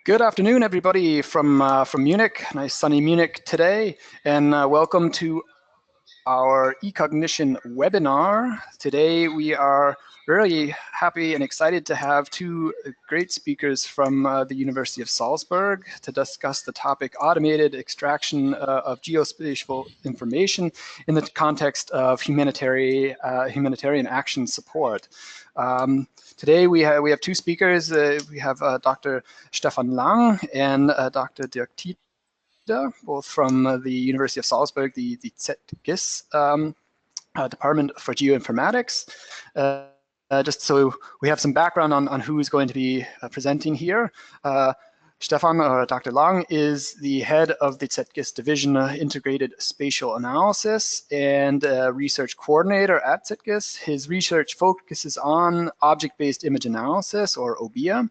Good afternoon, everybody from Munich. Nice sunny Munich today, and welcome to our eCognition webinar. Today we are really happy and excited to have two great speakers from the University of Salzburg to discuss the topic automated extraction of geospatial information in the context of humanitarian action support. Today we have two speakers. We have Dr. Stefan Lang and Dr. Dirk Tiede, both from the University of Salzburg, the ZGIS Department for Geoinformatics. Just so we have some background on who's going to be presenting here. Stefan, or Dr. Lang, is the head of the ZGIS Division Integrated Spatial Analysis and research coordinator at ZGIS. His research focuses on object-based image analysis, or OBIA,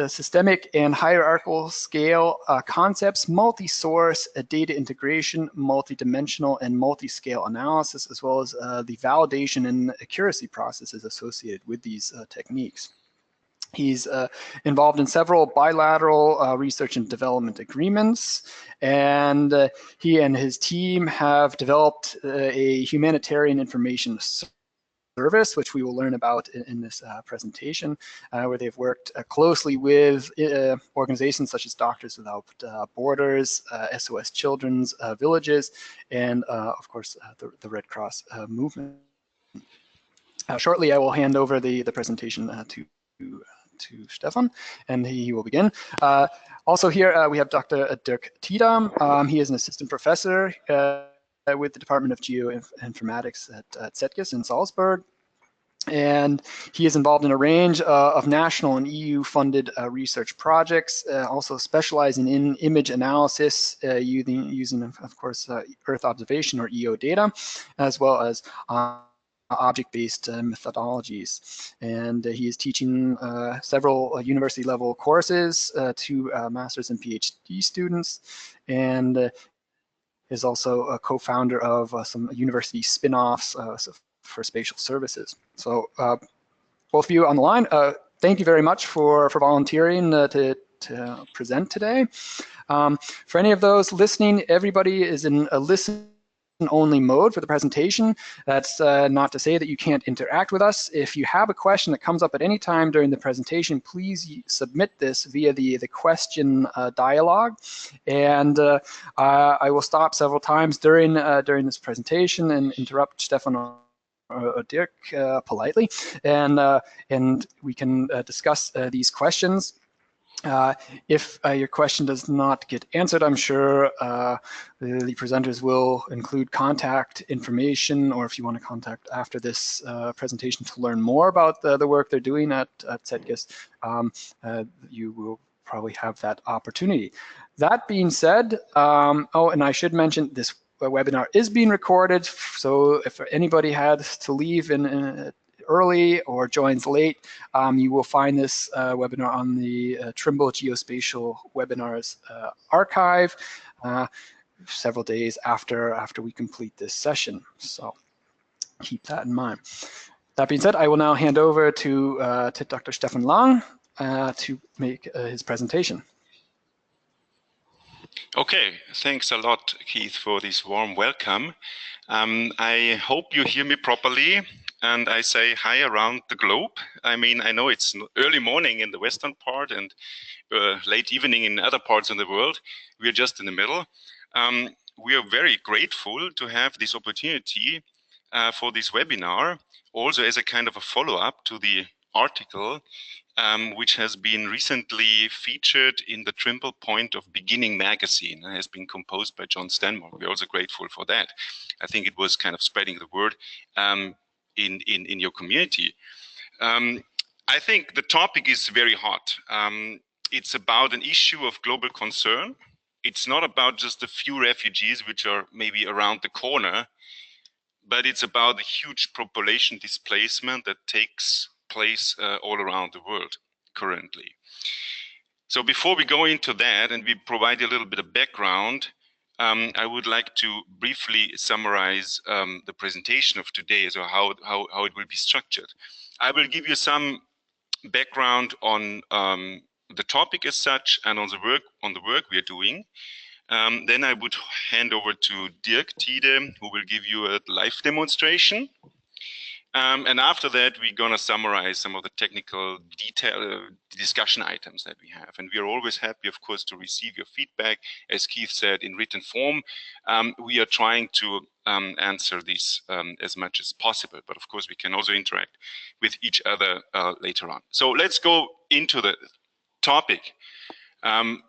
systemic and hierarchical scale concepts, multi-source data integration, multi-dimensional and multi-scale analysis, as well as the validation and accuracy processes associated with these techniques. He's involved in several bilateral research and development agreements, and he and his team have developed a humanitarian information service, which we will learn about in this presentation, where they've worked closely with organizations such as Doctors Without Borders, SOS Children's Villages, and of course the Red Cross movement. Shortly, I will hand over the presentation to Stefan, and he will begin. Also here we have Dr. Dirk Tiede. He is an assistant professor with the Department of Geoinformatics at ZGIS in Salzburg. And he is involved in a range of national and EU-funded research projects, also specializing in image analysis using of course, Earth observation or EO data, as well as object-based methodologies. And he is teaching several university-level courses to master's and PhD students, and is also a co-founder of some university spin-offs for spatial services. So both of you on the line, thank you very much for volunteering to present today. For any of those listening, everybody is in a listen-only mode for the presentation. That's not to say that you can't interact with us. If you have a question that comes up at any time during the presentation, please submit this via the question dialogue, and I will stop several times during this presentation and interrupt Stefan or Dirk politely, and we can discuss these questions. If your question does not get answered, I'm sure the presenters will include contact information, or if you want to contact after this presentation to learn more about the work they're doing at ZGIS, you will probably have that opportunity. That being said, oh, and I should mention this webinar is being recorded, so if anybody had to leave in early or joins late, you will find this webinar on the Trimble Geospatial Webinars archive several days after we complete this session. So keep that in mind. That being said, I will now hand over to Dr. Stefan Lang to make his presentation. Okay, thanks a lot, Keith, for this warm welcome. I hope you hear me properly, and I say hi around the globe. I mean, I know it's early morning in the western part and late evening in other parts of the world. We are just in the middle. We are very grateful to have this opportunity for this webinar, also as a kind of a follow-up to the article which has been recently featured in the Trimble Point of Beginning magazine and has been composed by John Stanmore. We're also grateful for that. I think it was kind of spreading the word in your community. I think the topic is very hot. It's about an issue of global concern. It's not about just a few refugees which are maybe around the corner, but it's about the huge population displacement that takes place all around the world currently. So before we go into that and we provide a little bit of background, I would like to briefly summarize the presentation of today, so how it will be structured. I will give you some background on the topic as such and on the work we are doing. Then I would hand over to Dirk Tiede, who will give you a live demonstration. And after that, we're going to summarize some of the technical discussion items that we have. And we are always happy, of course, to receive your feedback. As Keith said, in written form, we are trying to answer these as much as possible. But of course, we can also interact with each other later on. So let's go into the topic. Well,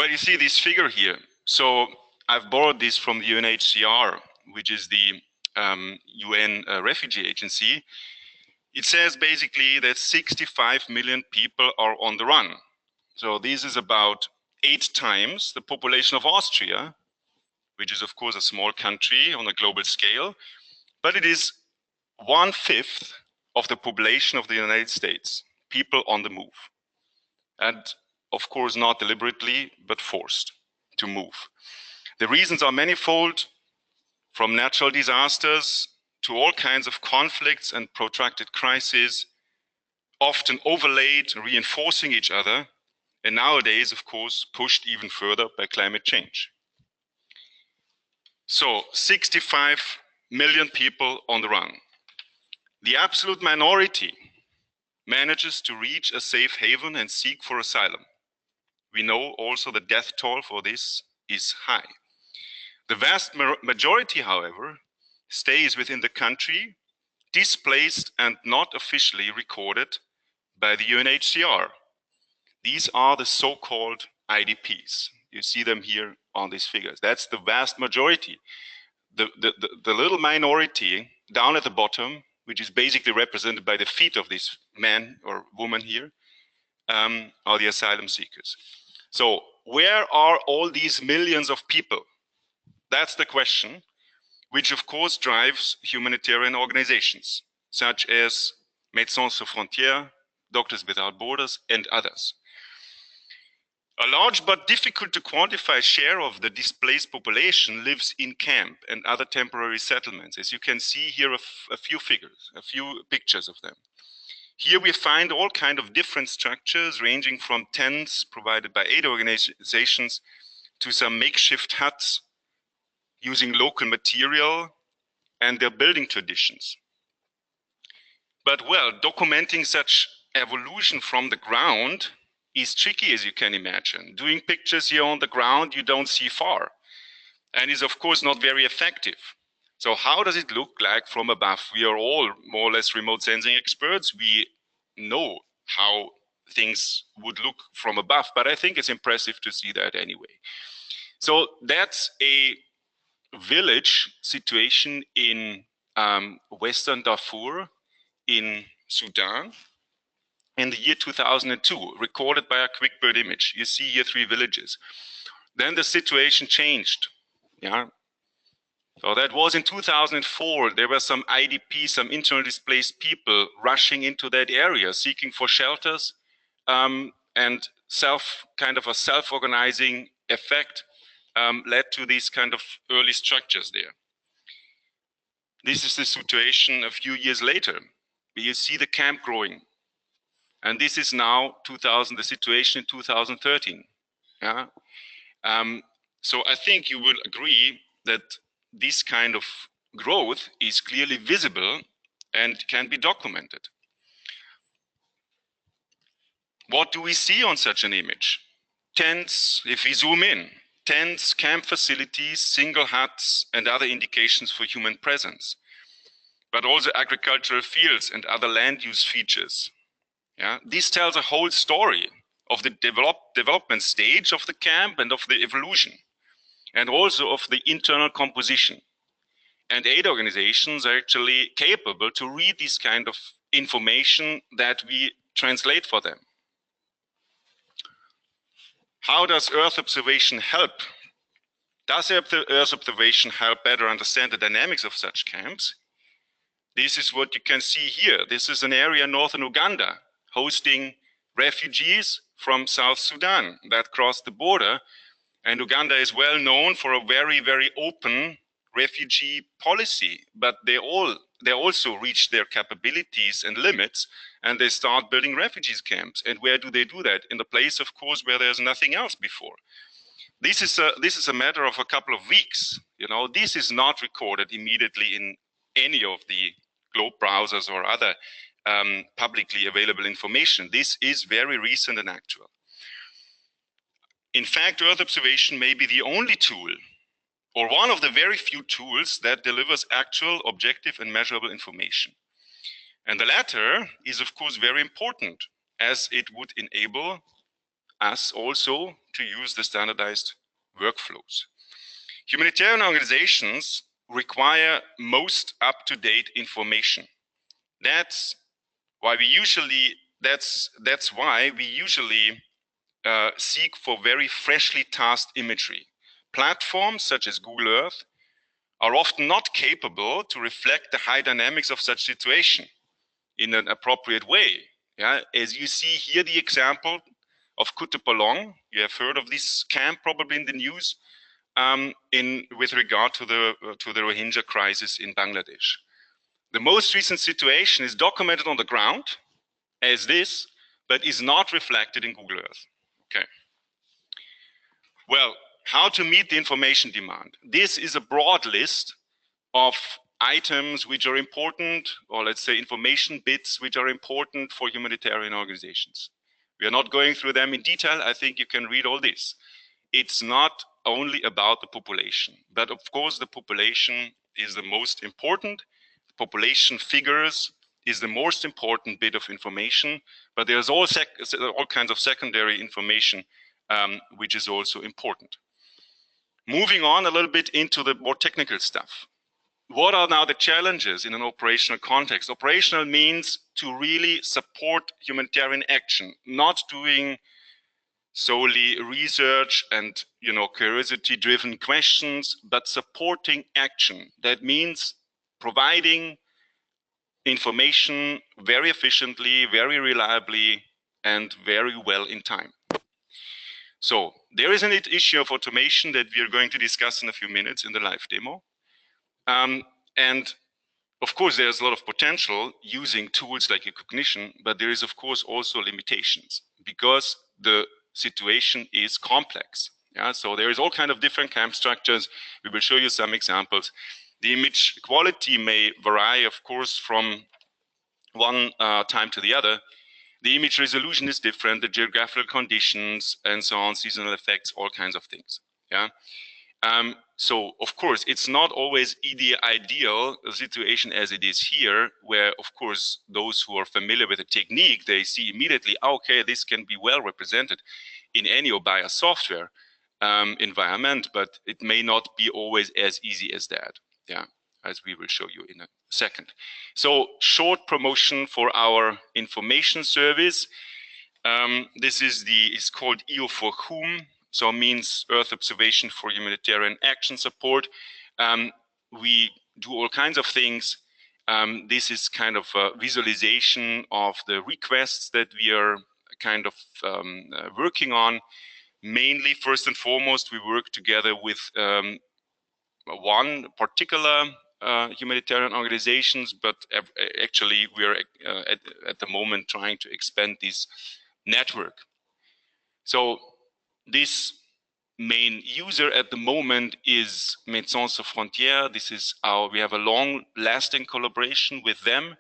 you see this figure here. So I've borrowed this from the UNHCR, which is the UN refugee agency. It says basically that 65 million people are on the run. So this is about 8 times the population of Austria, which is of course a small country on a global scale, but it is 1/5 of the population of the United States, people on the move. And of course not deliberately, but forced to move. The reasons are manifold, from natural disasters to all kinds of conflicts and protracted crises, often overlaid, reinforcing each other, and nowadays, of course, pushed even further by climate change. So, 65 million people on the run. The absolute minority manages to reach a safe haven and seek for asylum. We know also the death toll for this is high. The vast majority, however, stays within the country, displaced and not officially recorded by the UNHCR. These are the so-called IDPs. You see them here on these figures. That's the vast majority. The little minority down at the bottom, which is basically represented by the feet of this man or woman here, are the asylum seekers. So where are all these millions of people? That's the question, which of course drives humanitarian organizations, such as Médecins Sans Frontières, Doctors Without Borders, and others. A large but difficult to quantify share of the displaced population lives in camp and other temporary settlements. As you can see here, a few figures, a few pictures of them. Here we find all kinds of different structures, ranging from tents provided by aid organizations to some makeshift huts using local material and their building traditions. But well, documenting such evolution from the ground is tricky, as you can imagine. Doing pictures here on the ground, you don't see far, and is of course not very effective. So how does it look like from above? We are all more or less remote sensing experts. We know how things would look from above, but I think it's impressive to see that anyway. So that's a village situation in Western Darfur in Sudan in the year 2002, recorded by a quick bird image. You see here 3 villages. Then the situation changed. Yeah. So that was in 2004. There were some IDP, some internally displaced people rushing into that area, seeking for shelters, and kind of a self-organizing effect led to these kind of early structures there. This is the situation a few years later. You see the camp growing. And this is now the situation in 2013. Yeah? So I think you will agree that this kind of growth is clearly visible and can be documented. What do we see on such an image? Tents, if we zoom in, tents, camp facilities, single huts, and other indications for human presence, but also agricultural fields and other land use features. Yeah? This tells a whole story of the development stage of the camp and of the evolution, and also of the internal composition. And aid organizations are actually capable to read this kind of information that we translate for them. How does Earth observation help? Does Earth observation help better understand the dynamics of such camps? This is what you can see here. This is an area in northern Uganda hosting refugees from South Sudan that crossed the border. And Uganda is well known for a very, very open refugee policy, but they also reach their capabilities and limits and they start building refugees camps. And where do they do that? In the place, of course, where there's nothing else before. This is a matter of a couple of weeks. You know, this is not recorded immediately in any of the globe browsers or other publicly available information. This is very recent and actual. In fact, Earth observation may be the only tool, or one of the very few tools, that delivers actual, objective, and measurable information. And the latter is, of course, very important, as it would enable us also to use the standardized workflows. Humanitarian organizations require most up-to-date information. That's why we usually seek for very freshly tasked imagery. Platforms such as Google Earth are often not capable to reflect the high dynamics of such situation in an appropriate way. Yeah, as you see here, the example of Kutupalong. You have heard of this camp probably in the news with regard to the Rohingya crisis in Bangladesh. The most recent situation is documented on the ground as this, but is not reflected in Google Earth. Okay. Well, how to meet the information demand? This is a broad list of items which are important, or let's say information bits which are important for humanitarian organizations. We are not going through them in detail. I think you can read all this. It's not only about the population, but of course the population is the most important. The population figures is the most important bit of information, but there's all kinds of secondary information which is also important. Moving on a little bit into the more technical stuff. What are now the challenges in an operational context? Operational means to really support humanitarian action, not doing solely research and, you know, curiosity-driven questions, but supporting action. That means providing information very efficiently, very reliably, and very well in time. So there is an issue of automation that we are going to discuss in a few minutes in the live demo. And of course, there's a lot of potential using tools like eCognition, but there is, of course, also limitations because the situation is complex. Yeah, so there is all kind of different camp structures. We will show you some examples. The image quality may vary, of course, from one time to the other. The image resolution is different, the geographical conditions, and so on, seasonal effects, all kinds of things. Yeah. So, of course, it's not always the ideal situation as it is here, where, of course, those who are familiar with the technique, they see immediately, okay, this can be well represented in any OBIA software environment, but it may not be always as easy as that, yeah, as we will show you in a second. So, short promotion for our information service. This is called EO for Whom. So means Earth Observation for Humanitarian Action Support. We do all kinds of things. This is kind of a visualization of the requests that we are kind of working on. Mainly, first and foremost, we work together with one particular humanitarian organizations, but actually we are at the moment trying to expand this network. So this main user at the moment is Médecins Sans Frontières. This is we have a long-lasting collaboration with them.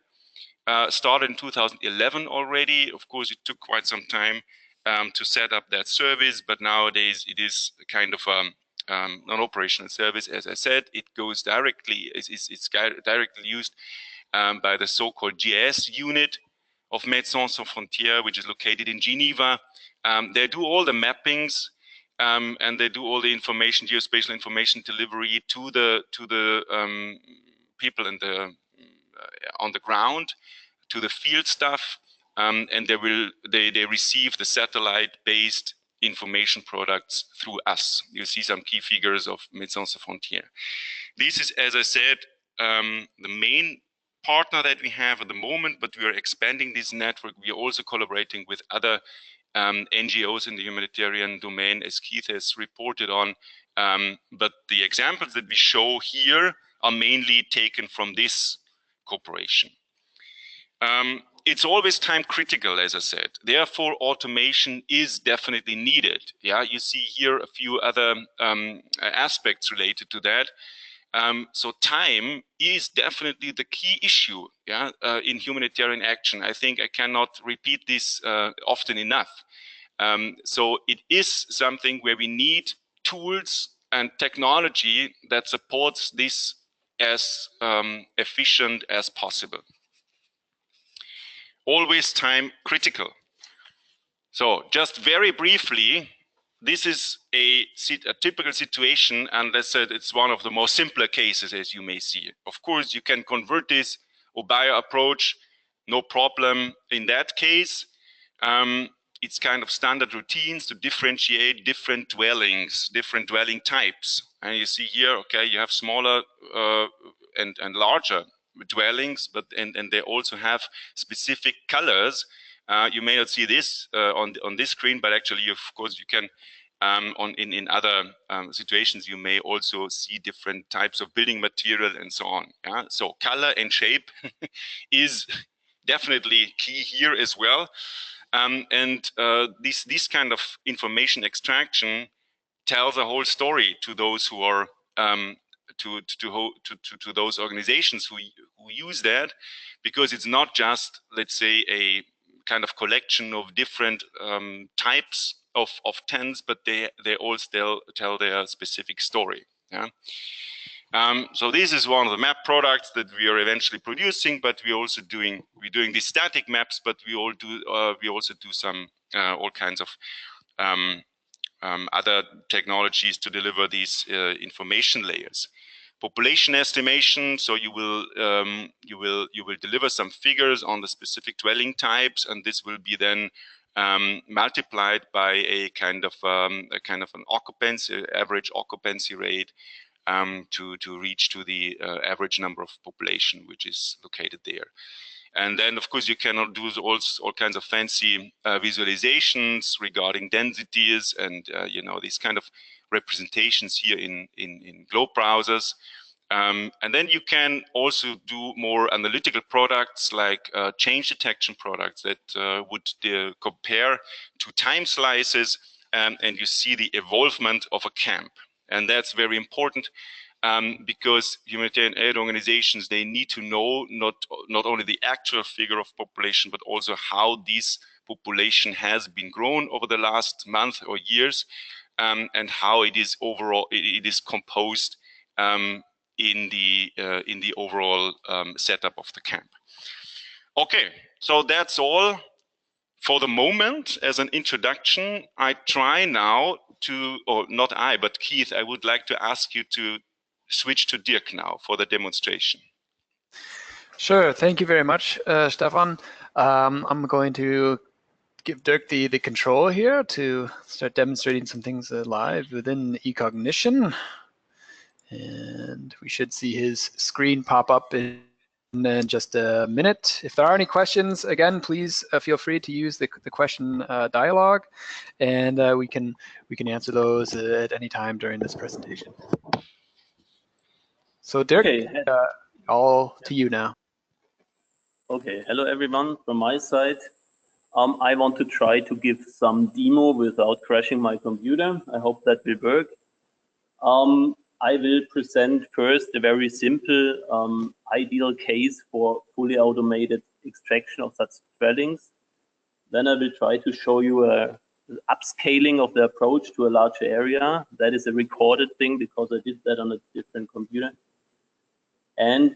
Started in 2011 already. Of course, it took quite some time to set up that service, but nowadays it is kind of an operational service. As I said, it goes directly. It's directly used by the so-called GIS unit of Médecins Sans Frontières, which is located in Geneva. They do all the mappings and they do all the information, geospatial information delivery to the people in the on the ground, to the field staff, and they receive the satellite-based information products through us. You see some key figures of Médecins Sans Frontières. This is, as I said, the main partner that we have at the moment, but we are expanding this network. We are also collaborating with other NGOs in the humanitarian domain, as Keith has reported on. But the examples that we show here are mainly taken from this cooperation. it's always time critical, as I said. Therefore, automation is definitely needed. Yeah, you see here a few other aspects related to that. So time is definitely the key issue, yeah, in humanitarian action. I think I cannot repeat this often enough. So it is something where we need tools and technology that supports this as efficient as possible. Always time critical. So just very briefly, this is a typical situation, and let's say it's one of the more simpler cases, as you may see. Of course, you can convert this OBIA approach, no problem in that case. It's kind of standard routines to differentiate different dwellings, different dwelling types. And you see here, okay, you have smaller and larger dwellings, but and they also have specific colors. You may not see this on this screen, but actually, of course, you can in other situations, you may also see different types of building material and so on. Yeah? So color and shape is definitely key here as well. This kind of information extraction tells a whole story to those who are to those organizations who use that, because it's not just, let's say, a kind of collection of different types of tents, but they all still tell their specific story. Yeah. So this is one of the map products that we are eventually producing, but we're doing these static maps, but we also do some all kinds of other technologies to deliver these information layers. Population estimation, so you will deliver some figures on the specific dwelling types, and this will be then multiplied by a kind of an occupancy, average occupancy rate, to reach to the average number of population which is located there. And then, of course, you cannot do all kinds of fancy visualizations regarding densities and these kind of representations here in globe browsers. And then you can also do more analytical products like change detection products that would compare to time slices, and you see the evolvement of a camp. And that's very important. Because humanitarian aid organizations, they need to know not only the actual figure of population, but also how this population has been grown over the last month or years, and how it is overall composed in the overall setup of the camp. Okay, so that's all for the moment as an introduction. I try now to, or not I, but Keith, I would like to ask you to switch to Dirk now for the demonstration. Sure, thank you very much, Stefan. I'm going to give Dirk the control here to start demonstrating some things live within eCognition. And we should see his screen pop up in just a minute. If there are any questions, again, please feel free to use the question dialogue, and we can answer those at any time during this presentation. So Dirk, okay. All to you now. Okay, hello everyone from my side. I want to try to give some demo without crashing my computer. I hope that will work. I will present first a very simple ideal case for fully automated extraction of such dwellings. Then I will try to show you a upscaling of the approach to a larger area. That is a recorded thing because I did that on a different computer. And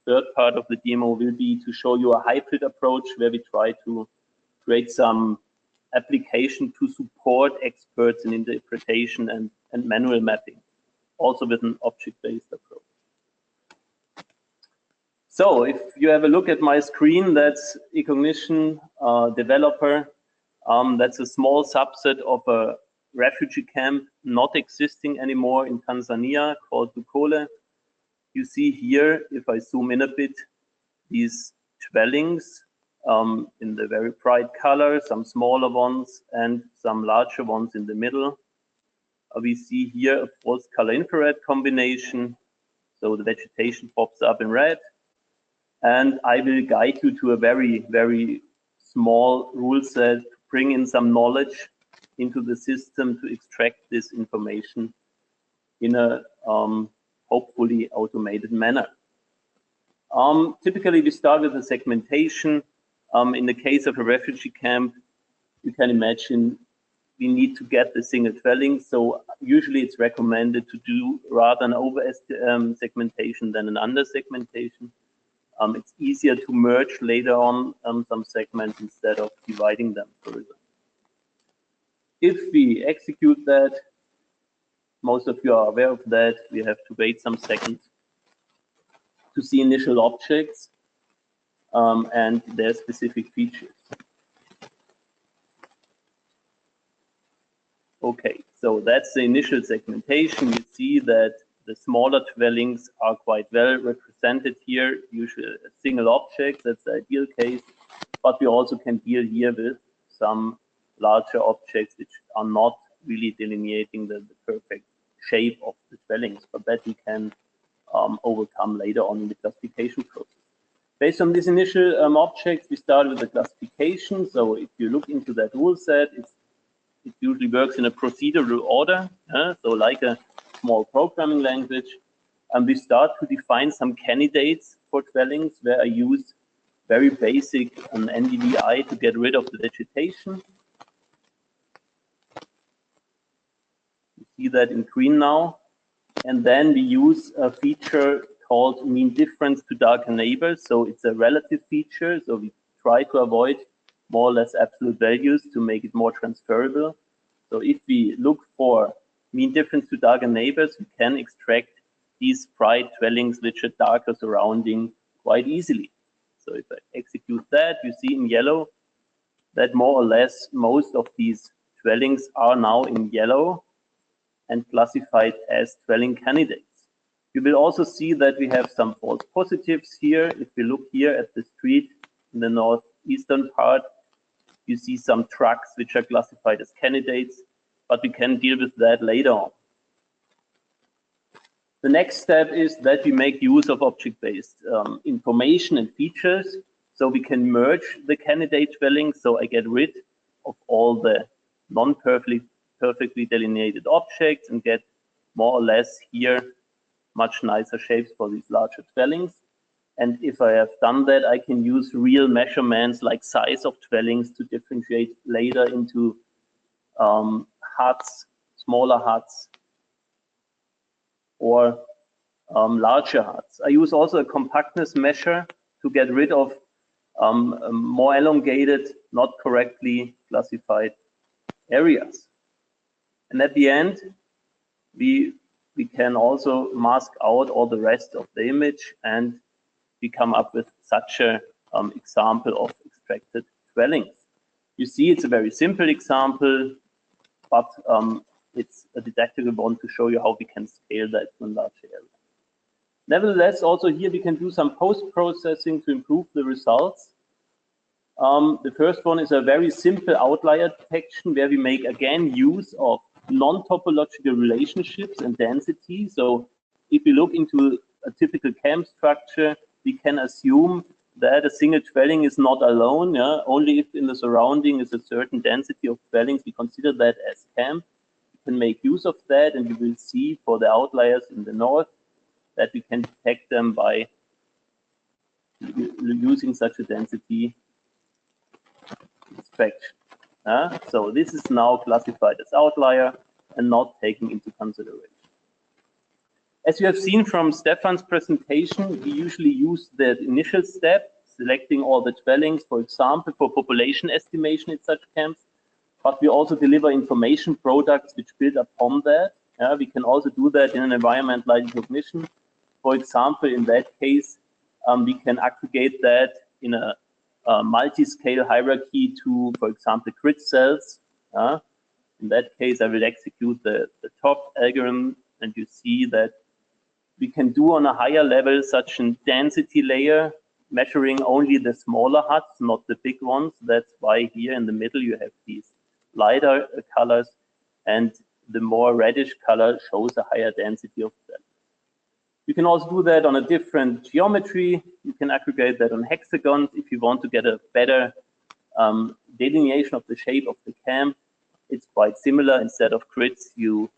third part of the demo will be to show you a hybrid approach where we try to create some application to support experts in interpretation and manual mapping, also with an object-based approach. So if you have a look at my screen, that's eCognition developer. That's a small subset of a refugee camp not existing anymore in Tanzania called Lukole. You see here, if I zoom in a bit, these dwellings in the very bright color, some smaller ones and some larger ones in the middle. We see here a false color infrared combination. So the vegetation pops up in red. And I will guide you to a very, very small rule set to bring in some knowledge into the system to extract this information in a hopefully automated manner. Typically, we start with the segmentation. In the case of a refugee camp, you can imagine we need to get the single dwelling. So usually it's recommended to do rather an over segmentation than an under segmentation. It's easier to merge later on some segments instead of dividing them further. If we execute that, most of you are aware of that, we have to wait some seconds to see initial objects and their specific features. Okay, so that's the initial segmentation. You see that the smaller dwellings are quite well represented here, usually a single object, that's the ideal case, but we also can deal here with some larger objects which are not really delineating the perfect shape of the dwellings, but that we can overcome later on in the classification process. Based on these initial objects, we start with the classification. So if you look into that rule set, it usually works in a procedural order, so like a small programming language. And we start to define some candidates for dwellings where I use very basic NDVI to get rid of the vegetation. You see that in green now. And then we use a feature called mean difference to darker neighbors. So it's a relative feature. So we try to avoid more or less absolute values to make it more transferable. So if we look for mean difference to darker neighbors, we can extract these bright dwellings which are darker surrounding quite easily. So if I execute that, you see in yellow that more or less most of these dwellings are now in yellow and classified as dwelling candidates. You will also see that we have some false positives here. If we look here at the street in the northeastern part, you see some trucks which are classified as candidates, but we can deal with that later on. The next step is that we make use of object-based information and features, so we can merge the candidate dwellings, so I get rid of all the perfectly delineated objects and get more or less here much nicer shapes for these larger dwellings. And if I have done that, I can use real measurements like size of dwellings to differentiate later into huts, smaller huts, or larger huts. I use also a compactness measure to get rid of more elongated, not correctly classified areas. And at the end, we can also mask out all the rest of the image, and we come up with such a example of extracted dwellings. You see, it's a very simple example, but it's a didactical one to show you how we can scale that to a larger area. Nevertheless, also here we can do some post-processing to improve the results. The first one is a very simple outlier detection where we make again use of non-topological relationships and density. So if we look into a typical camp structure, we can assume that a single dwelling is not alone. Only if in the surrounding is a certain density of dwellings, we consider that as camp. We can make use of that, and you will see for the outliers in the north that we can detect them by using such a density extraction. So this is now classified as outlier and not taken into consideration. As you have seen from Stefan's presentation, we usually use the initial step, selecting all the dwellings, for example, for population estimation in such camps, but we also deliver information products which build upon that. We can also do that in an environment like eCognition. For example, in that case, we can aggregate that in a multi-scale hierarchy to, for example, grid cells. In that case, I will execute the top algorithm, and you see that we can do on a higher level such a density layer, measuring only the smaller huts, not the big ones. That's why here in the middle you have these lighter colors, and the more reddish color shows a higher density of them. You can also do that on a different geometry. You can aggregate that on hexagons if you want to get a better delineation of the shape of the camp. It's quite similar. Instead of grids, you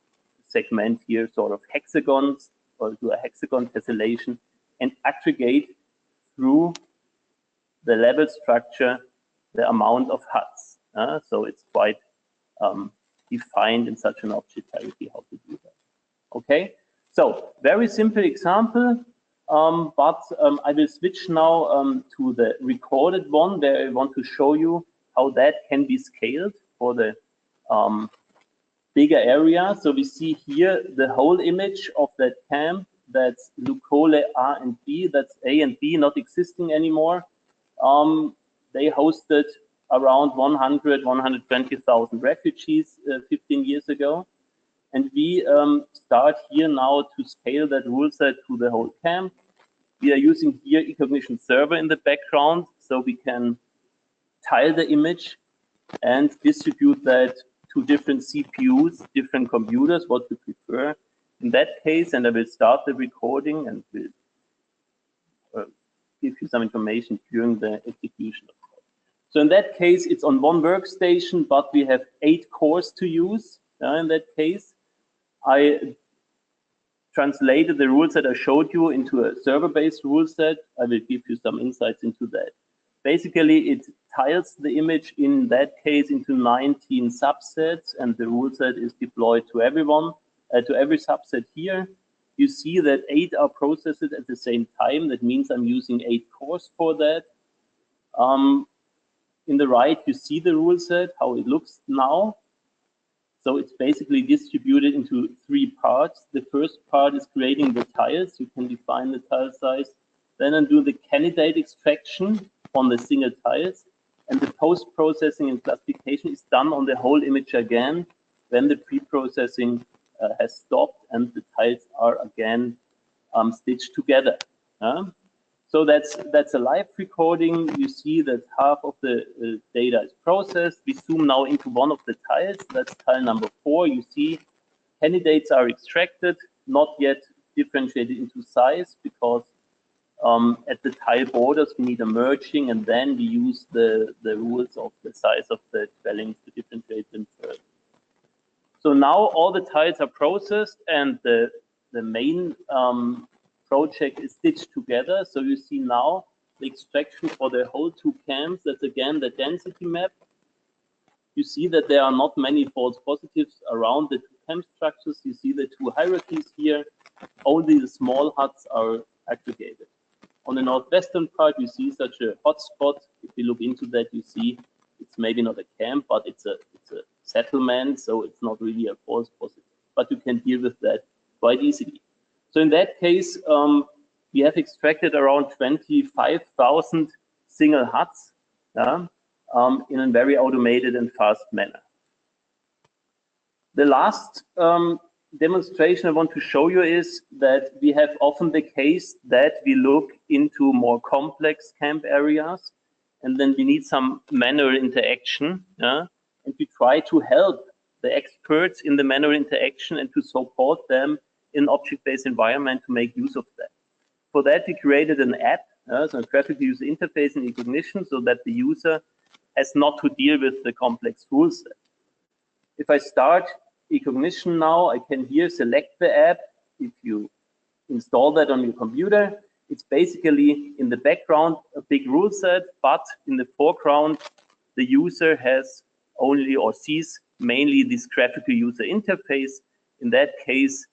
segment here sort of hexagons or do a hexagon tessellation and aggregate through the level structure the amount of huts. So it's quite defined in such an object hierarchy how to do that. Okay, so very simple example, but I will switch now to the recorded one where I want to show you how that can be scaled for the bigger area. So we see here the whole image of that camp. That's Lucole A and B. That's A and B not existing anymore. They hosted around 120,000 refugees 15 years ago. And we start here now to scale that rule set to the whole camp. We are using here eCognition server in the background, so we can tile the image and distribute that to different CPUs, different computers, what you prefer. In that case, and I will start the recording and will give you some information during the execution. So in that case, it's on one workstation, but we have 8 cores to use. In that case, I translated the rule set I showed you into a server-based rule set. I will give you some insights into that. Basically, it tiles the image in that case into 19 subsets, and the rule set is deployed to everyone, to every subset here. You see that 8 are processed at the same time. That means I'm using 8 cores for that. In the right, you see the rule set, how it looks now. So it's basically distributed into 3 parts. The first part is creating the tiles. You can define the tile size. Then I do the candidate extraction on the single tiles. And the post-processing and classification is done on the whole image again when the pre-processing has stopped and the tiles are again stitched together. So that's a live recording. You see that half of the data is processed. We zoom now into one of the tiles. That's tile number 4. You see candidates are extracted, not yet differentiated into size because at the tile borders we need a merging, and then we use the rules of the size of the dwellings to differentiate them further. So now all the tiles are processed and the main project is stitched together. So you see now the extraction for the whole 2 camps. That's again the density map. You see that there are not many false positives around the 2 camp structures. You see the 2 hierarchies here. Only the small huts are aggregated. On the northwestern part, you see such a hotspot. If you look into that, you see it's maybe not a camp, but it's a settlement. So it's not really a false positive, but you can deal with that quite easily. So in that case, we have extracted around 25,000 single huts in a very automated and fast manner. The last demonstration I want to show you is that we have often the case that we look into more complex camp areas and then we need some manual interaction. And we try to help the experts in the manual interaction and to support them in object-based environment to make use of that. For that, we created an app, so a graphical user interface in eCognition, so that the user has not to deal with the complex rule set. If I start eCognition now, I can here select the app. If you install that on your computer, it's basically in the background a big rule set, but in the foreground, the user has only or sees mainly this graphical user interface. In that case,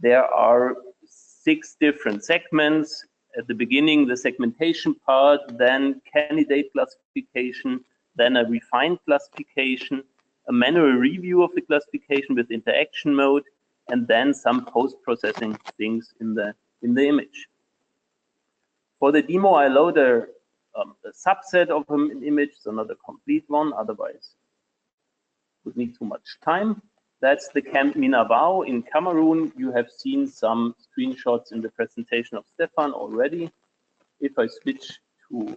there are 6 different segments. At the beginning, the segmentation part, then candidate classification, then a refined classification, a manual review of the classification with interaction mode, and then some post-processing things in the image. For the demo, I load a subset of an image, so not a complete one, otherwise it would need too much time. That's the Camp Minavao in Cameroon. You have seen some screenshots in the presentation of Stefan already. If I switch to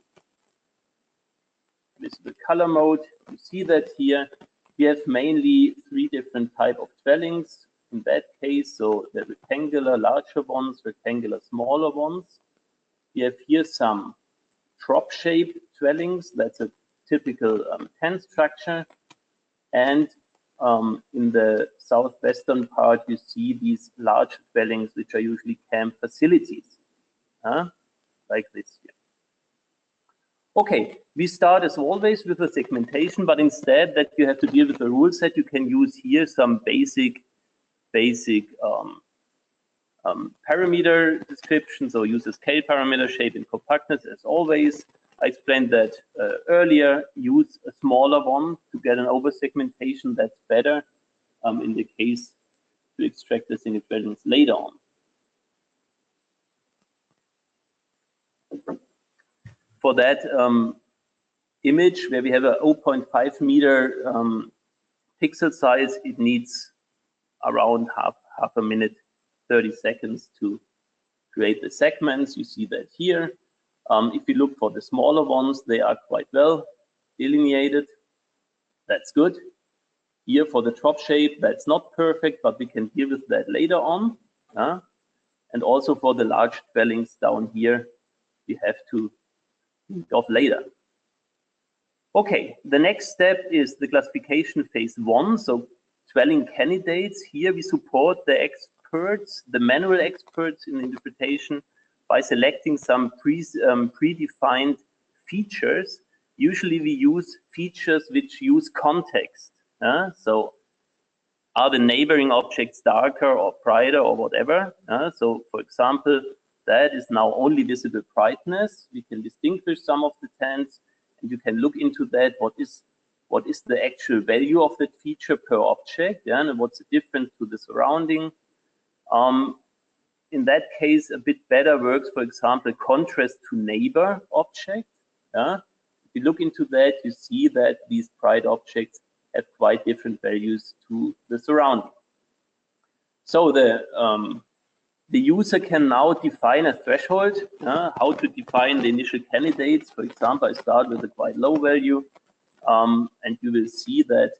visible color mode, you see that here we have mainly 3 different types of dwellings. in that case, so the rectangular larger ones, rectangular smaller ones. We have here some drop-shaped dwellings. That's a typical tent structure. And in the southwestern part, you see these large dwellings, which are usually camp facilities, like this here. Okay, we start as always with a segmentation, but instead that you have to deal with the rule set, you can use here some basic parameter description. So use a scale parameter, shape and compactness as always. I explained that earlier. Use a smaller one to get an over segmentation. That's better in the case to extract the single dwellings later on. For that image where we have a 0.5 meter pixel size, it needs around half a minute, 30 seconds to create the segments. You see that here. If you look for the smaller ones, they are quite well delineated. That's good. Here for the drop shape, that's not perfect, but we can deal with that later on. And also for the large dwellings down here, we have to think of later. Okay, the next step is the classification phase 1. So dwelling candidates. Here we support the experts, the manual experts in interpretation, by selecting some predefined features. Usually we use features which use context. So are the neighboring objects darker or brighter or whatever? So for example, that is now only visible brightness. We can distinguish some of the tents, and you can look into that. What is the actual value of that feature per object? And what's the difference to the surrounding? In that case, a bit better works, for example, contrast to neighbor object. If you look into that, you see that these bright objects have quite different values to the surrounding. So the user can now define a threshold, how to define the initial candidates. For example, I start with a quite low value, and you will see that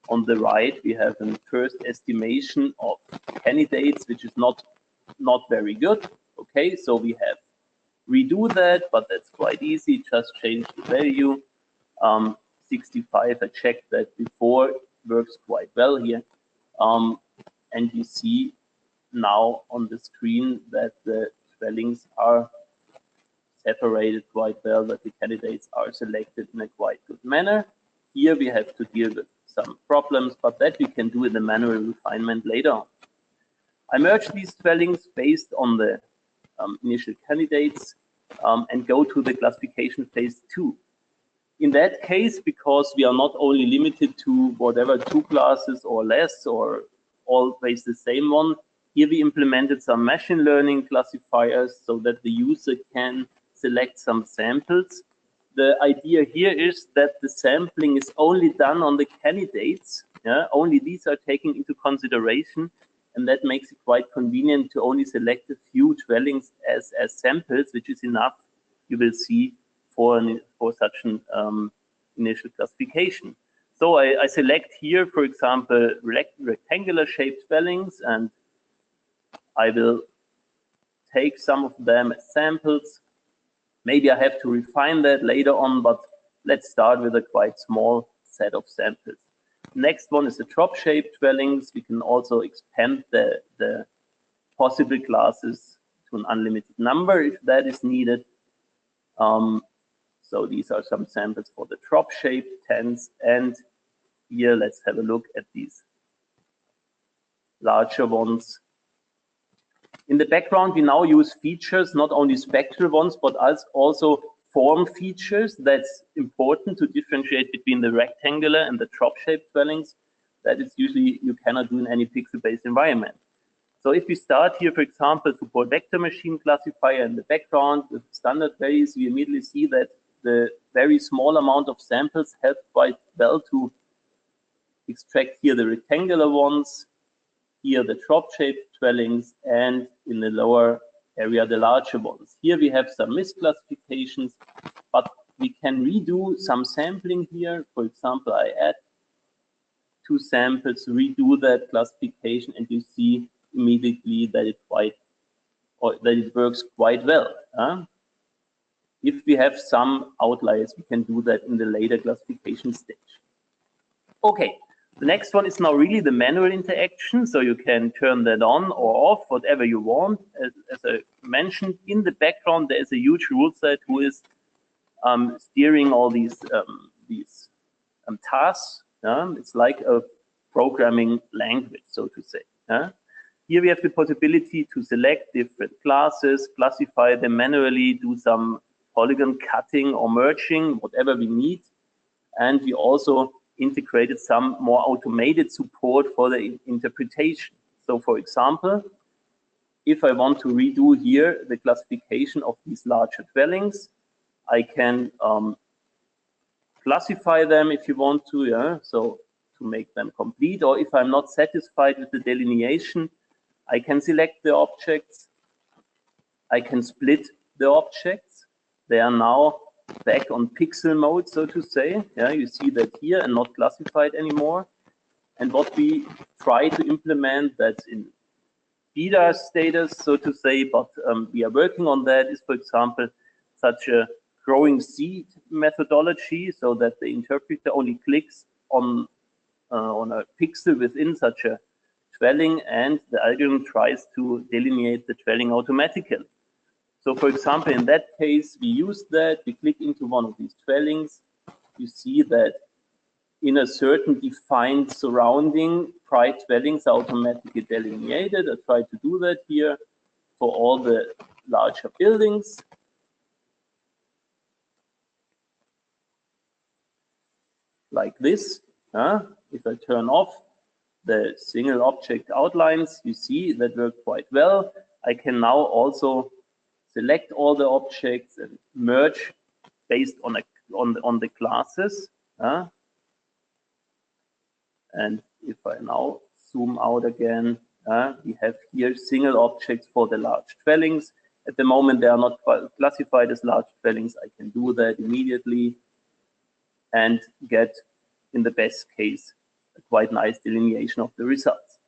on the right we have a first estimation of candidates, which is not very good. Okay, so we have redo that, but that's quite easy. Just change the value. 65, I checked that before, works quite well here. And you see now on the screen that the dwellings are separated quite well, that the candidates are selected in a quite good manner. Here we have to deal with some problems, but that we can do in the manual refinement later on. I merge these dwellings based on the initial candidates and go to the classification phase 2. In that case, because we are not only limited to whatever 2 classes or less or always the same one, here we implemented some machine learning classifiers so that the user can select some samples. The idea here is that the sampling is only done on the candidates. Only these are taken into consideration, and that makes it quite convenient to only select a few dwellings as samples, which is enough, you will see, for such an initial classification. So I select here, for example, rectangular shaped dwellings, and I will take some of them as samples. Maybe I have to refine that later on, but let's start with a quite small set of samples. Next one is the drop-shaped dwellings. We can also expand the possible classes to an unlimited number if that is needed. So these are some samples for the drop-shaped tents. And here, let's have a look at these larger ones. In the background, we now use features, not only spectral ones, but also form features. That's important to differentiate between the rectangular and the drop-shaped dwellings. That is usually you cannot do in any pixel-based environment. So if we start here, for example, support vector machine classifier in the background with standard values, we immediately see that the very small amount of samples help quite well to extract here the rectangular ones, here the drop-shaped dwellings, and in the lower area the larger ones. Here we have some misclassifications, but we can redo some sampling here. For example, I add 2 samples, redo that classification, and you see immediately that it works quite well. If we have some outliers, we can do that in the later classification stage. Okay, the next one is now really the manual interaction, so you can turn that on or off, whatever you want. As I mentioned, in the background, there is a huge rule set who is steering all these tasks. It's like a programming language, so to say. Here we have the possibility to select different classes, classify them manually, do some polygon cutting or merging, whatever we need. And we also integrated some more automated support for the interpretation. So for example, if I want to redo here the classification of these larger dwellings, I can classify them if you want to, so to make them complete. Or if I'm not satisfied with the delineation, I can select the objects. I can split the objects. They are now back on pixel mode, so to say. You see that here and not classified anymore. And what we try to implement, that's in beta status, so to say, but we are working on that, is, for example, such a growing seed methodology, so that the interpreter only clicks on a pixel within such a dwelling, and the algorithm tries to delineate the dwelling automatically. So for example, in that case, we use that, we click into one of these dwellings, you see that in a certain defined surrounding, private dwellings are automatically delineated. I try to do that here for all the larger buildings. Like this. If I turn off the single object outlines, you see that worked quite well. I can now also select all the objects and merge based on the classes. And if I now zoom out again, we have here single objects for the large dwellings. At the moment, they are not classified as large dwellings. I can do that immediately and get, in the best case, a quite nice delineation of the results.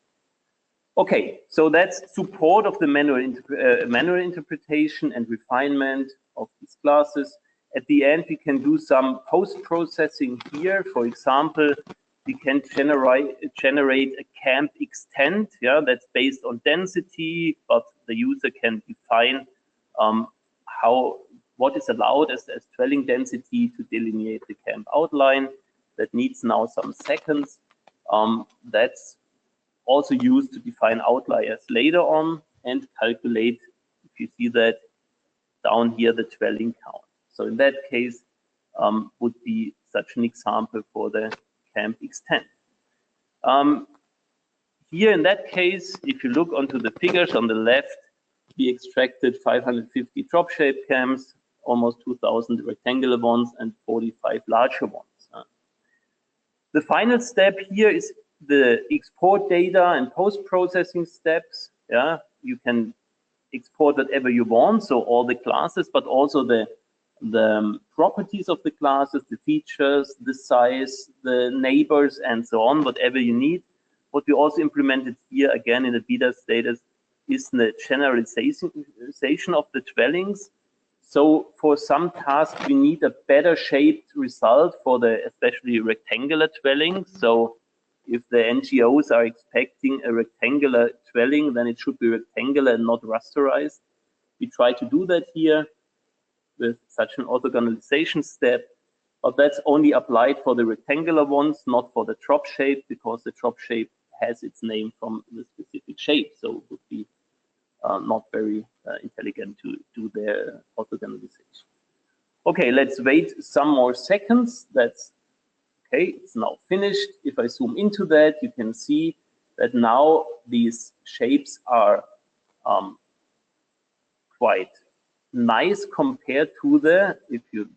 Okay, so that's support of the manual interpretation and refinement of these classes. At the end, we can do some post-processing here. For example, we can generate a camp extent, that's based on density, but the user can define what is allowed as dwelling density to delineate the camp outline. That needs now some seconds. That's also used to define outliers later on and calculate, if you see that down here, the dwelling count. So in that case, would be such an example for the camp extent. Here in that case, if you look onto the figures on the left, we extracted 550 drop shape camps, almost 2,000 rectangular ones, and 45 larger ones. The final step here is the export data and post-processing steps. You can export whatever you want, so all the classes, but also the properties of the classes, the features, the size, the neighbors, and so on, whatever you need. What we also implemented here, again, in the beta status, is the generalization of the dwellings. So for some tasks, we need a better shaped result for the especially rectangular dwellings. So if the NGOs are expecting a rectangular dwelling, then it should be rectangular and not rasterized. We try to do that here with such an orthogonalization step, but that's only applied for the rectangular ones, not for the drop shape, because the drop shape has its name from the specific shape. So it would be not very intelligent to do their orthogonalization. Okay, let's wait some more seconds. That's okay, it's now finished. If I zoom into that, you can see that now these shapes are quite nice compared to the, if you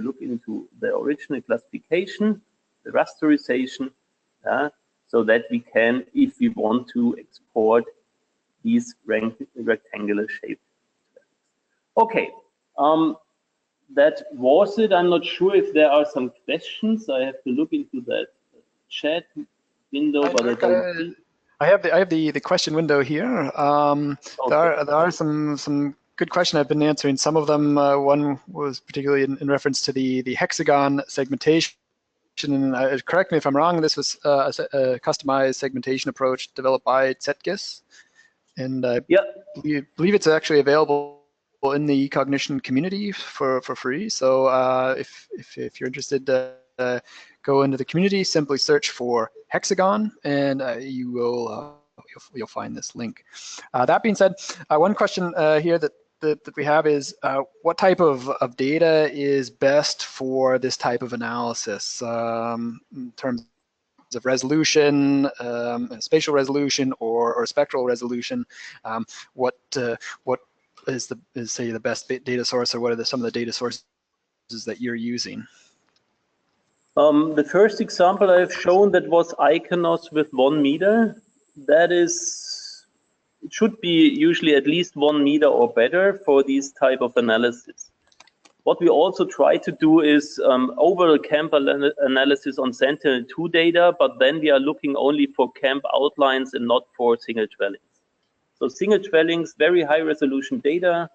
look into the original classification, the rasterization, so that we can, if we want to, export these rectangular shaped. Okay, that was it. I'm not sure if there are some questions. I have to look into that chat. window, but I don't see. I have the question window here. Okay. There are some good questions I've been answering. Some of them, one was particularly in reference to the hexagon segmentation. And correct me if I'm wrong, this was a customized segmentation approach developed by Zetgis. And I believe it's actually available in the eCognition community for free. So if you're interested, go into the community, simply search for hexagon, and you will you'll find this link. That being said, one question here that we have is what type of data is best for this type of analysis in terms of resolution, spatial resolution, or spectral resolution? What is say the best data source, or what are some of the data sources that you're using? The first example I've shown, that was Iconos with 1 meter. That is, it should be usually at least 1 meter or better for these type of analysis. What we also try to do is overall camp analysis on Sentinel-2 data, but then we are looking only for camp outlines and not for single dwellings. So single dwellings, very high resolution data.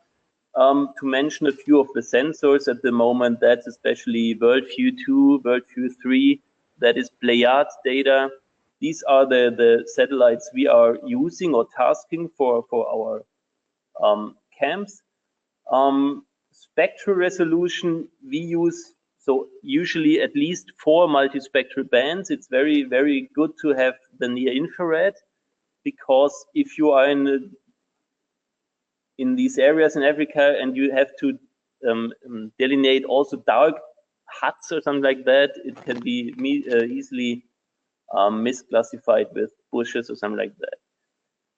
To mention a few of the sensors at the moment, that's especially Worldview 2, Worldview 3, that is Pleiades data. These are the satellites we are using or tasking for our camps. Spectral resolution we use, so usually at least 4 multispectral bands. It's very, very good to have the near infrared, because if you are in these areas in Africa and you have to delineate also dark huts or something like that, it can be easily misclassified with bushes or something like that.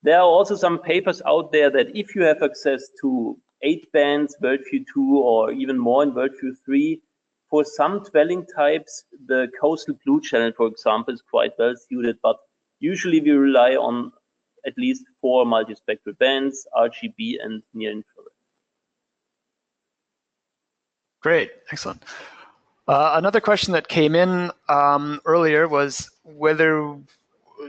There are also some papers out there that if you have access to 8 bands, Worldview 2, or even more in Worldview 3, for some dwelling types, the coastal blue channel, for example, is quite well suited, but usually we rely on at least 4 multispectral bands, RGB and near infrared. Great, excellent. Another question that came in earlier was whether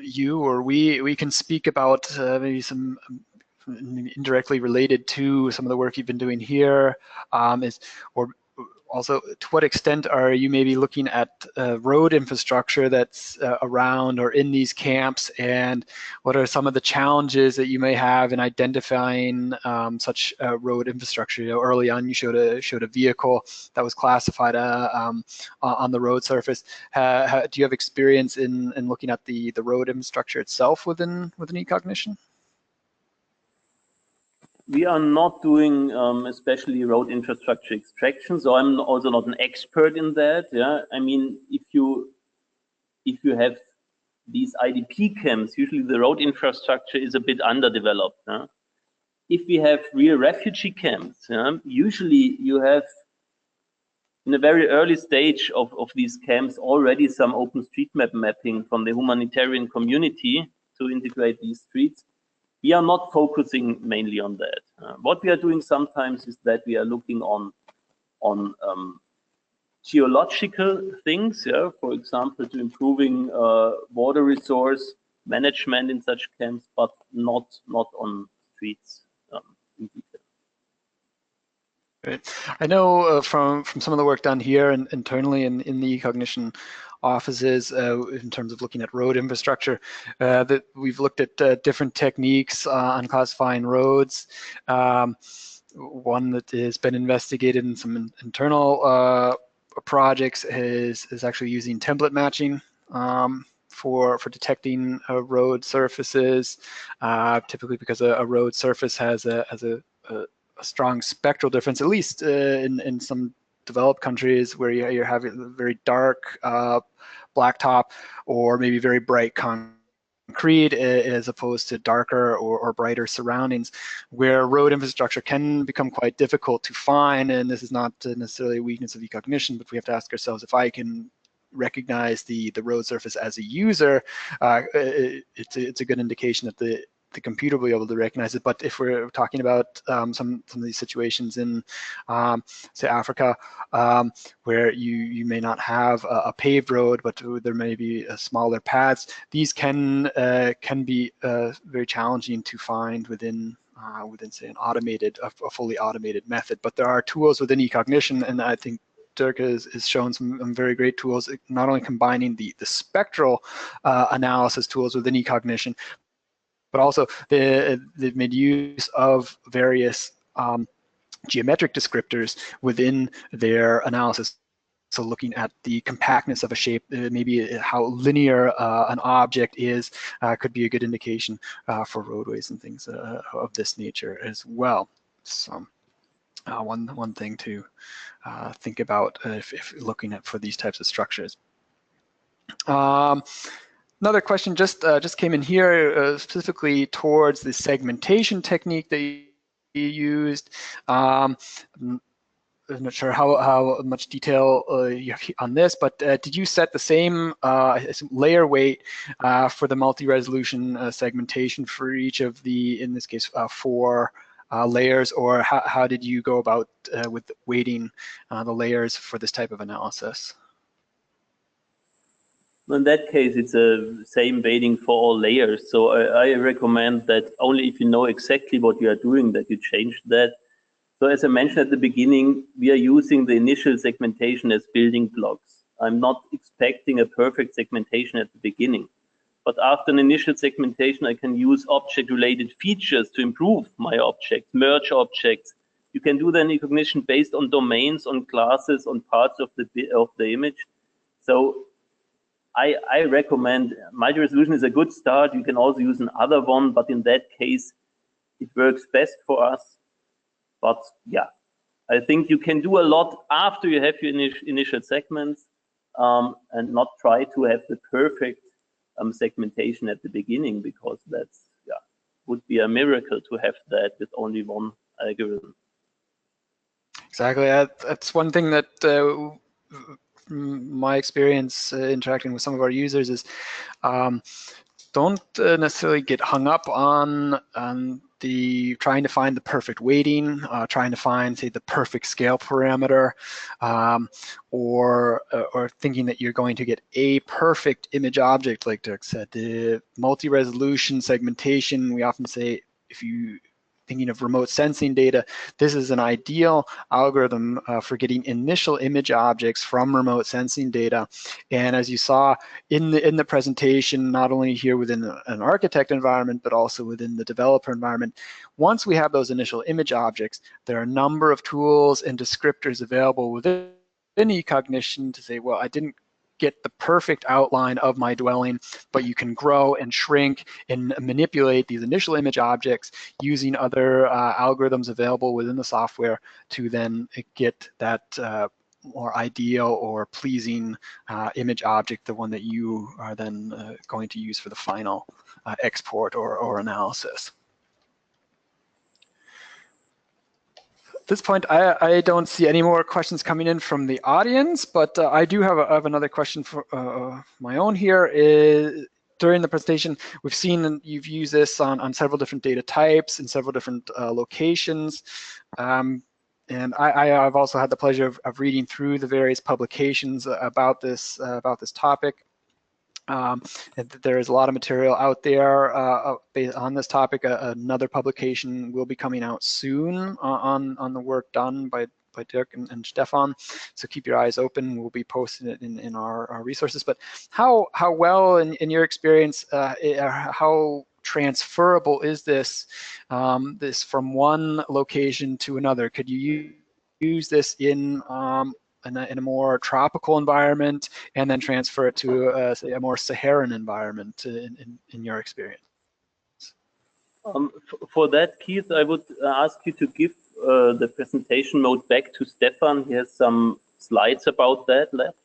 you or we can speak about maybe some indirectly related to some of the work you've been doing here, or also to what extent are you maybe looking at road infrastructure that's around or in these camps, and what are some of the challenges that you may have in identifying such road infrastructure? You know, early on you showed a vehicle that was classified on the road surface. Do you have experience in looking at the road infrastructure itself within eCognition? We are not doing especially road infrastructure extraction, so I'm also not an expert in that. Yeah, I mean, if you have these IDP camps, usually the road infrastructure is a bit underdeveloped. Yeah? If we have real refugee camps, yeah, usually you have in a very early stage of these camps already some OpenStreetMap mapping from the humanitarian community to integrate these streets. We are not focusing mainly on that. What we are doing sometimes is that we are looking on geological things, yeah, for example, to improving water resource management in such camps, but not on streets in detail. Great. I know from some of the work done here and internally in the eCognition offices in terms of looking at road infrastructure, that we've looked at different techniques on classifying roads. One that has been investigated in some internal projects is actually using template matching for detecting road surfaces, typically because a road surface has a strong spectral difference, at least in some developed countries where you're having very dark blacktop or maybe very bright concrete as opposed to darker or brighter surroundings, where road infrastructure can become quite difficult to find. And this is not necessarily a weakness of eCognition, but we have to ask ourselves, if I can recognize the road surface as a user, it's a good indication that the computer will be able to recognize it. But if we're talking about some of these situations in, say, Africa, where you may not have a paved road, but there may be smaller paths, these can be very challenging to find within say a fully automated method. But there are tools within eCognition, and I think Dirk has shown some very great tools, not only combining the spectral analysis tools within eCognition, but also they've made use of various geometric descriptors within their analysis. So looking at the compactness of a shape, maybe how linear an object is, could be a good indication for roadways and things of this nature as well. So one thing to think about if looking at for these types of structures. Another question just came in here specifically towards the segmentation technique that you used. I'm not sure how much detail you have on this, but did you set the same layer weight for the multi-resolution segmentation for each of the, in this case, 4 layers, or how did you go about with weighting the layers for this type of analysis? In that case, it's the same weighting for all layers. So I recommend that only if you know exactly what you are doing, that you change that. So as I mentioned at the beginning, we are using the initial segmentation as building blocks. I'm not expecting a perfect segmentation at the beginning. But after an initial segmentation, I can use object-related features to improve my objects, merge objects. You can do the eCognition based on domains, on classes, on parts of the image. So I recommend multi-resolution is a good start. You can also use another one, but in that case, it works best for us. But yeah, I think you can do a lot after you have your initial segments and not try to have the perfect segmentation at the beginning, because that's, yeah, would be a miracle to have that with only one algorithm. Exactly. That's one thing that my experience interacting with some of our users is don't necessarily get hung up on the trying to find the perfect weighting, trying to find, say, the perfect scale parameter, or thinking that you're going to get a perfect image object, like Dirk said. The multi-resolution segmentation, we often say, if you thinking of remote sensing data, this is an ideal algorithm for getting initial image objects from remote sensing data. And as you saw in the presentation, not only here within an architect environment, but also within the developer environment, once we have those initial image objects, there are a number of tools and descriptors available within eCognition to say, well, I didn't get the perfect outline of my dwelling, but you can grow and shrink and manipulate these initial image objects using other algorithms available within the software to then get that more ideal or pleasing image object, the one that you are then going to use for the final export or analysis. At this point, I don't see any more questions coming in from the audience, but I do have another question for my own here. During the presentation, we've seen you've used this on several different data types in several different locations. And I've also had the pleasure of reading through the various publications about this topic. There is a lot of material out there on this topic. Another publication will be coming out soon on the work done by Dirk and Stefan. So keep your eyes open. We'll be posting it in our resources. But how well, in your experience, how transferable is this from one location to another? Could you use this in a more tropical environment and then transfer it to say a more Saharan environment in your experience? For that, Keith, I would ask you to give the presentation mode back to Stefan. He has some slides about that left,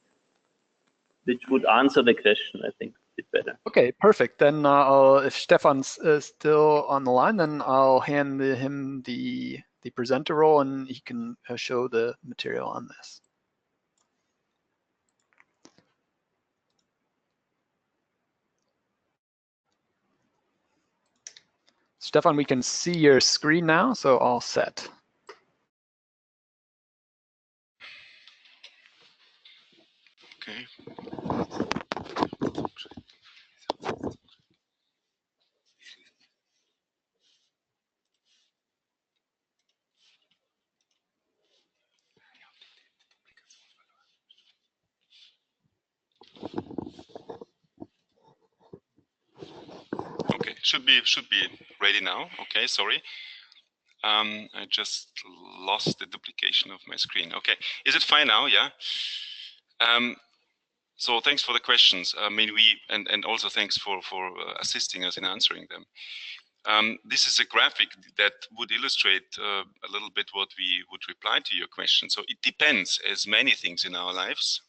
which would answer the question, I think, a bit better. Okay, perfect. Then if Stefan's still on the line, then I'll hand him the presenter role and he can show the material on this. Stefan, we can see your screen now, so all set. Okay. Okay, should be ready now. Okay, sorry. I just lost the duplication of my screen. Okay, is it fine now? Yeah. So thanks for the questions. I mean, and also thanks for assisting us in answering them. This is a graphic that would illustrate a little bit what we would reply to your question. So it depends, as many things in our lives.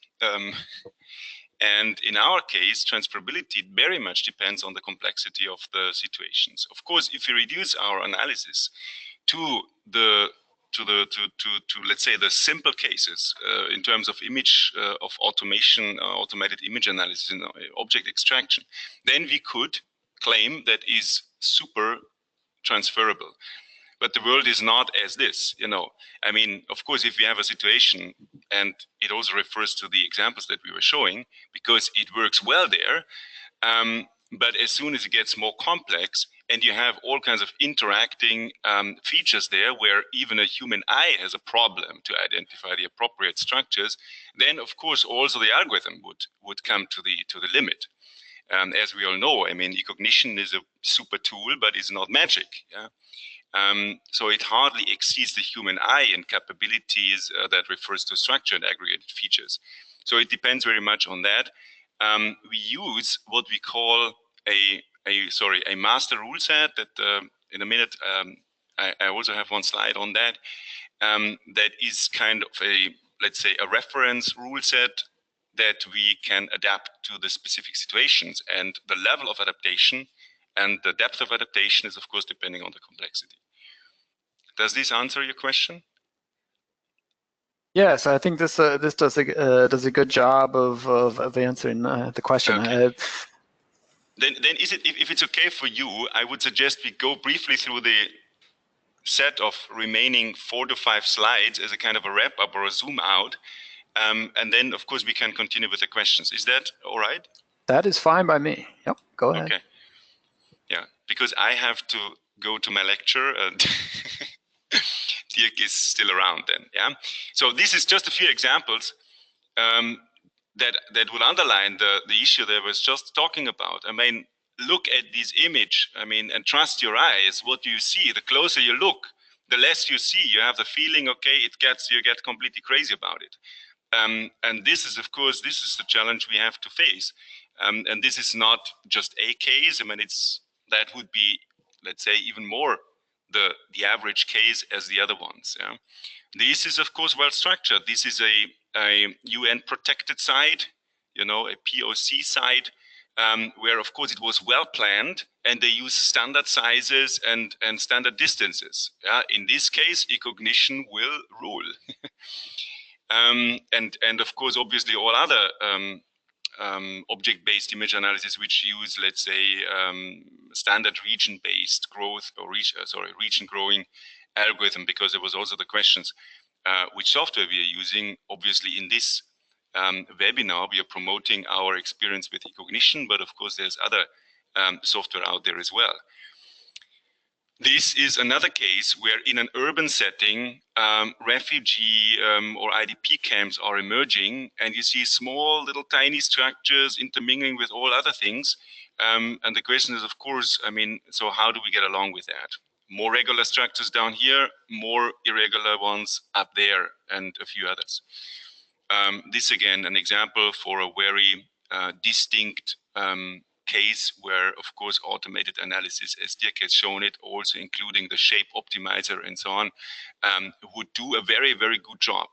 And in our case, transferability very much depends on the complexity of the situations. Of course, if we reduce our analysis to let's say the simple cases in terms of image of automation, automated image analysis and object extraction, then we could claim that is super transferable. But the world is not as this, you know. I mean, of course, if we have a situation, and it also refers to the examples that we were showing, because it works well there, but as soon as it gets more complex and you have all kinds of interacting features there where even a human eye has a problem to identify the appropriate structures, then of course also the algorithm would come to the limit. As we all know, I mean, eCognition is a super tool, but it's not magic. Yeah? So it hardly exceeds the human eye in capabilities that refers to structure and aggregated features. So it depends very much on that. We use what we call a master rule set that in a minute, I also have one slide on that. That is kind of let's say a reference rule set that we can adapt to the specific situations, and the level of adaptation and the depth of adaptation is of course depending on the complexity. Does this answer your question? Yes, I think this does a good job of answering the question. Okay. Then is it, if it's okay for you, I would suggest we go briefly through the set of remaining 4 to 5 slides as a kind of a wrap up or a zoom out, and then of course we can continue with the questions. Is that all right? That is fine by me. Yep, go ahead. Okay. Yeah, because I have to go to my lecture and Dirk is still around then. Yeah. So this is just a few examples that will underline the issue that I was just talking about. I mean, look at this image. I mean, and trust your eyes. What do you see? The closer you look, the less you see. You have the feeling, okay, you get completely crazy about it. And this is, of course, this is the challenge we have to face. And this is not just a case. I mean, that would be, let's say, even more the average case as the other ones. Yeah? This is, of course, well structured. This is a UN protected site, you know, a POC site, where, of course, it was well planned and they use standard sizes and standard distances. Yeah? In this case, eCognition will rule. And of course, obviously, all other object-based image analysis which use, let's say, standard region-based growth or region-growing algorithm, because there was also the questions which software we are using. Obviously, in this webinar, we are promoting our experience with eCognition, but of course, there's other software out there as well. This is another case where in an urban setting, refugee or IDP camps are emerging, and you see small little tiny structures intermingling with all other things. And the question is, of course, I mean, so how do we get along with that? More regular structures down here, more irregular ones up there, and a few others. This again, an example for a very distinct case where, of course, automated analysis, as Dirk has shown it, also including the shape optimizer and so on, would do a very, very good job.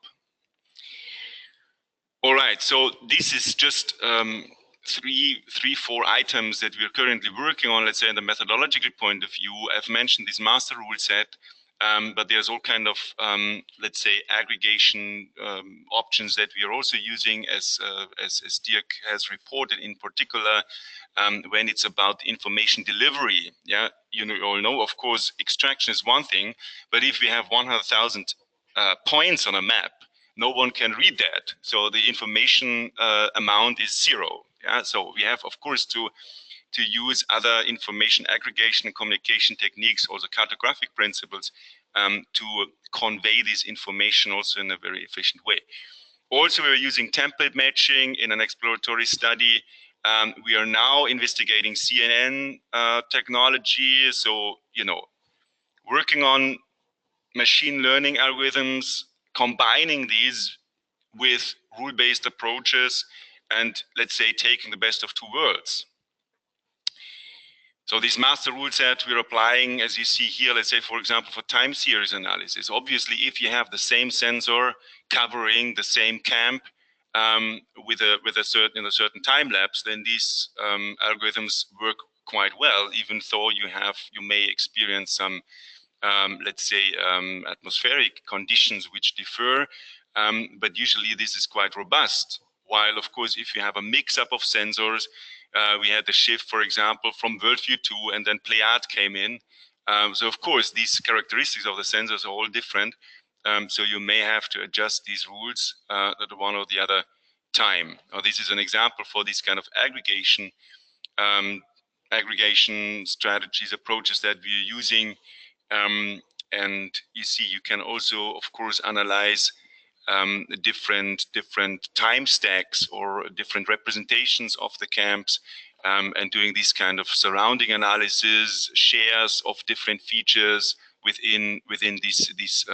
All right, so this is just four items that we're currently working on, let's say, in the methodological point of view. I've mentioned this master rule set. but there's all kind of, let's say, aggregation options that we are also using, as Dirk has reported, in particular when it's about information delivery. Yeah, you all know, of course, extraction is one thing, but if we have 100,000 points on a map, no one can read that. So the information amount is zero. Yeah, so we have, of course, to use other information aggregation and communication techniques, also cartographic principles, to convey this information also in a very efficient way. Also, we're using template matching in an exploratory study. We are now investigating CNN technology. So, you know, working on machine learning algorithms, combining these with rule-based approaches, and let's say taking the best of two worlds. So this master rule set we're applying, as you see here, let's say, for example, for time series analysis. Obviously, if you have the same sensor covering the same camp with a certain time lapse, then these algorithms work quite well, even though you may experience some, let's say, atmospheric conditions which differ. But usually this is quite robust. While, of course, if you have a mix-up of sensors, we had the shift, for example, from Worldview 2, and then Pleiad came in. So, of course, these characteristics of the sensors are all different. So you may have to adjust these rules at one or the other time. Now, this is an example for this kind of aggregation strategies, approaches that we're using. And you see, you can also, of course, analyze different time stacks or different representations of the camps, and doing these kind of surrounding analysis, shares of different features within these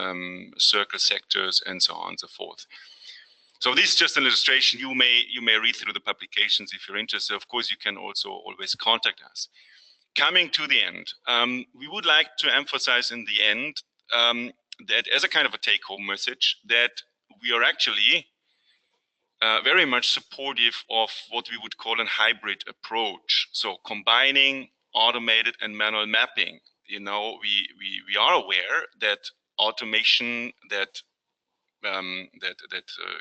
circle sectors, and so on and so forth. So this is just an illustration. You may read through the publications if you're interested. Of course, you can also always contact us. Coming to the end, we would like to emphasize in the end that, as a kind of a take-home message, that we are actually very much supportive of what we would call a hybrid approach. So combining automated and manual mapping. You know, we are aware that automation, that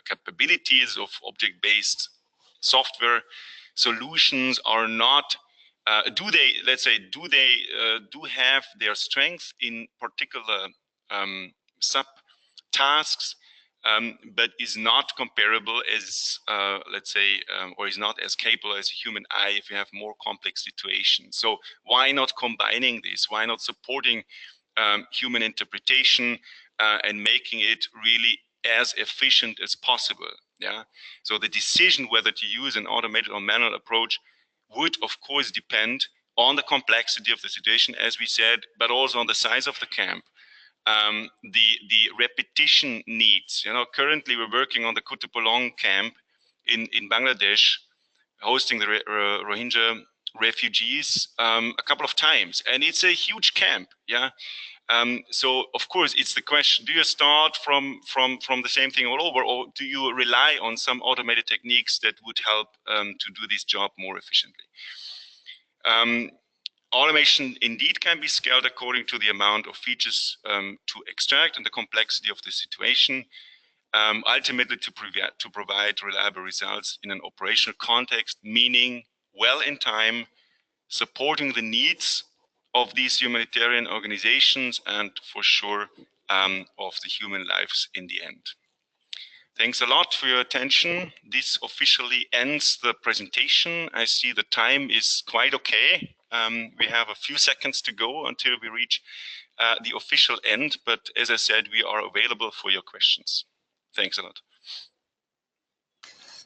capabilities of object-based software solutions are not. Do they have their strength in particular sub-tasks, but is not comparable as, let's say, or is not as capable as a human eye if you have more complex situations. So why not combining this? Why not supporting human interpretation and making it really as efficient as possible? Yeah. So the decision whether to use an automated or manual approach would, of course, depend on the complexity of the situation, as we said, but also on the size of the camp. The repetition needs. You know, currently we're working on the Kutupalong camp in Bangladesh, hosting the Rohingya refugees a couple of times, and it's a huge camp. Yeah. So of course it's the question: do you start from the same thing all over, or do you rely on some automated techniques that would help to do this job more efficiently? Automation indeed can be scaled according to the amount of features to extract and the complexity of the situation, ultimately to provide reliable results in an operational context, meaning well in time, supporting the needs of these humanitarian organizations, and for sure of the human lives in the end. Thanks a lot for your attention. This officially ends the presentation. I see the time is quite okay. We have a few seconds to go until we reach the official end, but as I said, we are available for your questions. Thanks a lot.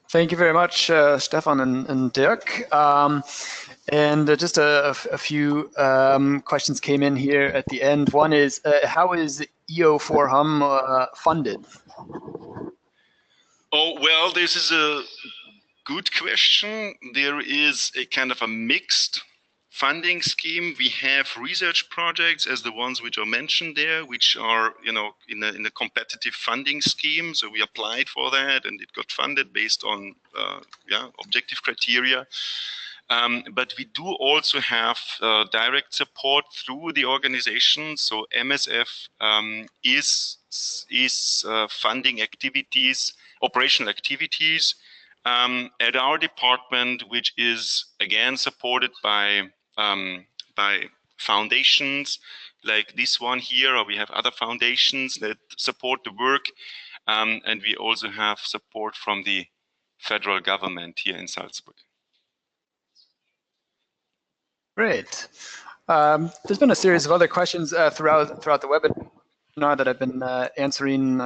Thank you very much, Stefan and Dirk. And just a few questions came in here at the end. One is, how is EO4HUM funded? Oh, well, this is a good question. There is a kind of a mixed funding scheme. We have research projects as the ones which are mentioned there, which are, you know, in a competitive funding scheme. So we applied for that and it got funded based on objective criteria. But we do also have direct support through the organization. So MSF is funding activities, operational activities at our department, which is again supported by foundations like this one here, or we have other foundations that support the work. And we also have support from the federal government here in Salzburg. Great. There's been a series of other questions throughout the webinar that I've been answering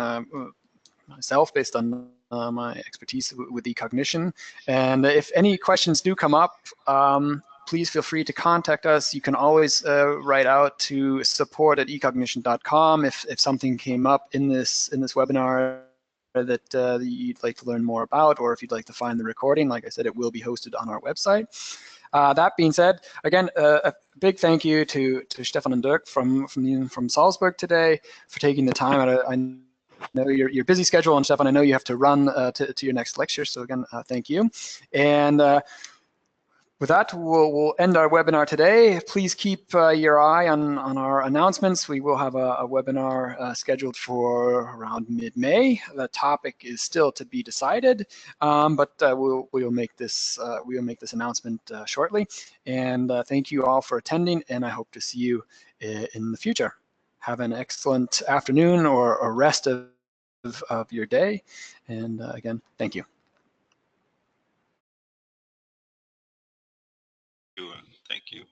myself based on my expertise with eCognition. And if any questions do come up, please feel free to contact us. You can always write out to support@ecognition.com if something came up in this webinar that you'd like to learn more about, or if you'd like to find the recording. Like I said, it will be hosted on our website. That being said, again, a big thank you to Stefan and Dirk from Salzburg today for taking the time. I know your busy schedule, and Stefan, I know you have to run to your next lecture. So again, thank you. And with that, we'll end our webinar today. Please keep your eye on our announcements. We will have a webinar scheduled for around mid-May. The topic is still to be decided, but we'll make this announcement shortly. And thank you all for attending, and I hope to see you in the future. Have an excellent afternoon or rest of your day. And again, thank you. Thank you.